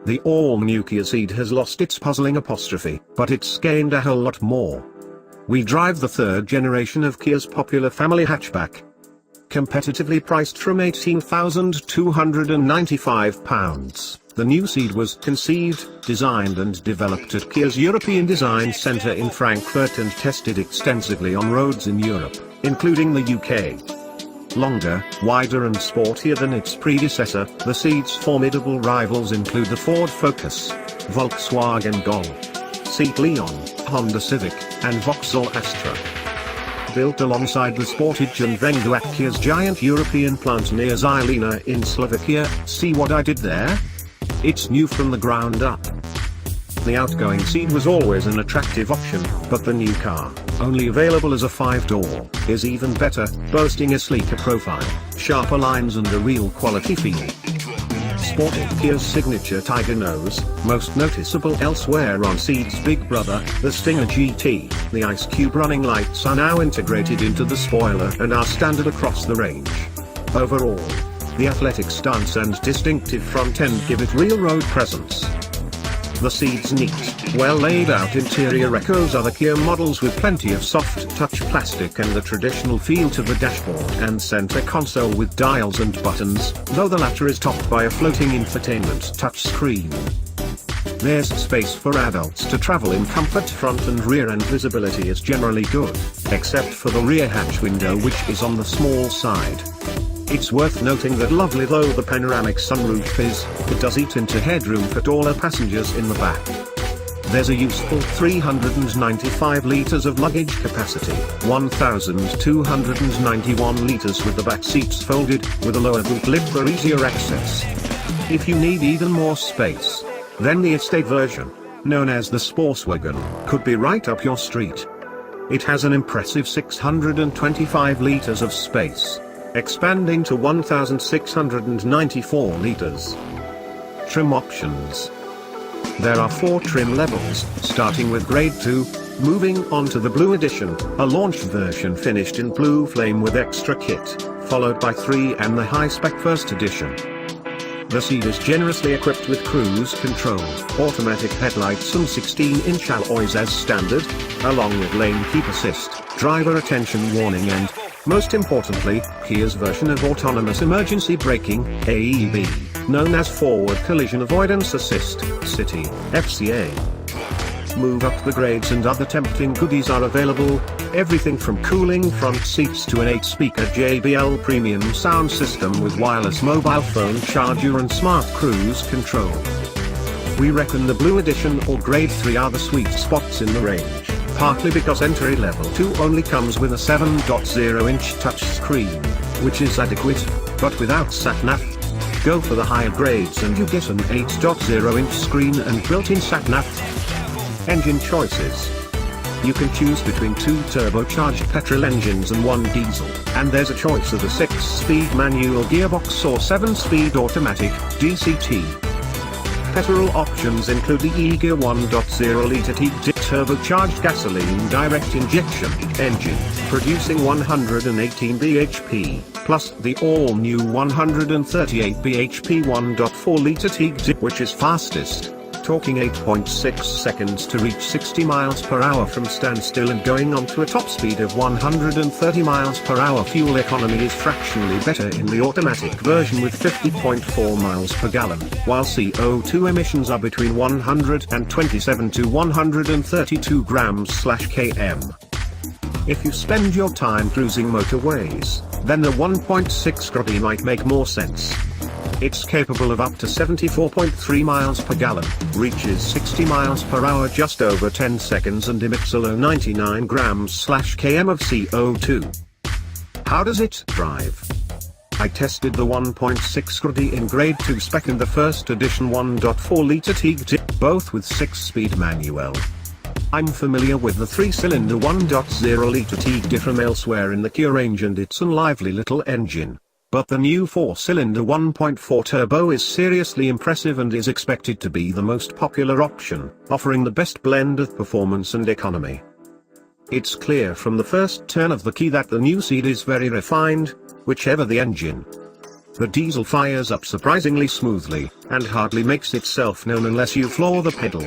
The all-new Kia Ceed has lost its puzzling apostrophe, but it's gained a whole lot more. We drive the third generation of Kia's popular family hatchback. Competitively priced from £18,295, the new Ceed was conceived, designed and developed at Kia's European Design Centre in Frankfurt and tested extensively on roads in Europe, including the UK. Longer, wider and sportier than its predecessor, the Ceed's formidable rivals include the Ford Focus, Volkswagen Golf, Seat Leon, Honda Civic, and Vauxhall Astra. Built alongside the Sportage and Venue at Kia's giant European plant near Žilina in Slovakia, see what I did there? It's new from the ground up. The outgoing Ceed was always an attractive option, but the new car, only available as a 5-door, is even better, boasting a sleeker profile, sharper lines and a real quality feel. Sporting Kia's signature tiger nose, most noticeable elsewhere on Ceed's big brother, the Stinger GT, the Ice Cube running lights are now integrated into the spoiler and are standard across the range. Overall, the athletic stance and distinctive front end give it real road presence. The Ceed's neat, well-laid-out interior echoes other Kia models with plenty of soft-touch plastic and the traditional feel to the dashboard and center console with dials and buttons, though the latter is topped by a floating infotainment touchscreen. There's space for adults to travel in comfort front and rear and visibility is generally good, except for the rear hatch window which is on the small side. It's worth noting that lovely though the panoramic sunroof is, it does eat into headroom for taller passengers in the back. There's a useful 395 litres of luggage capacity, 1,291 litres with the back seats folded, with a lower boot lid for easier access. If you need even more space, then the estate version, known as the Sportswagen, could be right up your street. It has an impressive 625 litres of space, expanding to 1,694 litres. Trim options. There are 4 trim levels, starting with Grade 2, moving on to the Blue Edition, a launch version finished in blue flame with extra kit, followed by 3 and the high-spec First Edition. The Ceed is generously equipped with cruise control, automatic headlights and 16-inch alloys as standard, along with lane keep assist, driver attention warning and, most importantly, Kia's version of autonomous emergency braking, AEB, known as Forward Collision Avoidance Assist, CITI, FCA. Move up the grades and other tempting goodies are available, everything from cooling front seats to an 8-speaker JBL premium sound system with wireless mobile phone charger and smart cruise control. We reckon the Blue Edition or Grade 3 are the sweet spots in the range, partly because entry level 2 only comes with a 7.0-inch touchscreen, which is adequate, but without sat-nav. Go for the higher grades and you get an 8.0-inch screen and built-in sat-nav. Engine choices. You can choose between 2 turbocharged petrol engines and 1 diesel, and there's a choice of a 6-speed manual gearbox or 7-speed automatic, DCT. Petrol options include the eager 1.0-litre TEEG turbocharged gasoline direct injection engine, producing 118 bhp, plus the all-new 138 bhp 1.4-litre TEEG, which is fastest, talking 8.6 seconds to reach 60 miles per hour from standstill and going on to a top speed of 130 miles per hour. Fuel economy is fractionally better in the automatic version with 50.4 miles per gallon, while CO2 emissions are between 127 to 132 grams/km. If you spend your time cruising motorways, then the 1.6 GRD might make more sense. It's capable of up to 74.3 miles per gallon, reaches 60 miles per hour just over 10 seconds and emits a low 99 grams/km of CO2. How does it drive? I tested the 1.6 GRD in Grade 2 spec and the First Edition 1.4-litre TEEG, both with 6-speed manual. I'm familiar with the 3-cylinder 1.0-litre TEEG from elsewhere in the Kia range and it's a lively little engine. But the new 4-cylinder 1.4 turbo is seriously impressive and is expected to be the most popular option, offering the best blend of performance and economy. It's clear from the first turn of the key that the new Ceed is very refined, whichever the engine. The diesel fires up surprisingly smoothly, and hardly makes itself known unless you floor the pedal.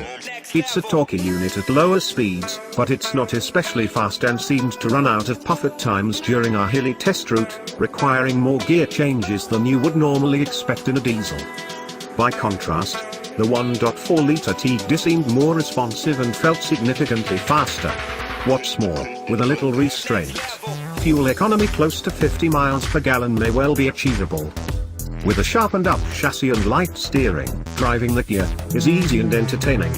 It's a torquey unit at lower speeds, but it's not especially fast and seemed to run out of puff at times during our hilly test route, requiring more gear changes than you would normally expect in a diesel. By contrast, the 1.4-litre TD seemed more responsive and felt significantly faster. What's more, with a little restraint, fuel economy close to 50 miles per gallon may well be achievable. With a sharpened up chassis and light steering, driving the Kia is easy and entertaining.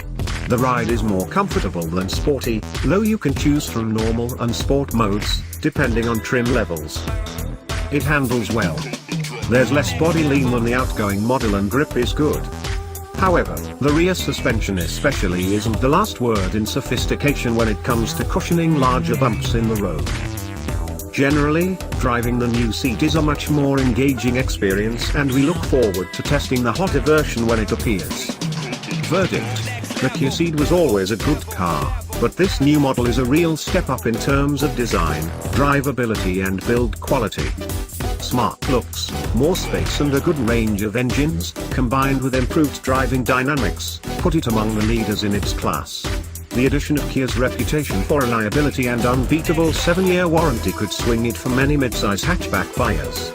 The ride is more comfortable than sporty, though you can choose from normal and sport modes, depending on trim levels. It handles well. There's less body lean than the outgoing model and grip is good. However, the rear suspension especially isn't the last word in sophistication when it comes to cushioning larger bumps in the road. Generally, driving the new Ceed is a much more engaging experience and we look forward to testing the hotter version when it appears. Verdict: the Kia Ceed was always a good car, but this new model is a real step up in terms of design, drivability and build quality. Smart looks, more space and a good range of engines, combined with improved driving dynamics, put it among the leaders in its class. The addition of Kia's reputation for reliability and unbeatable 7-year warranty could swing it for many midsize hatchback buyers.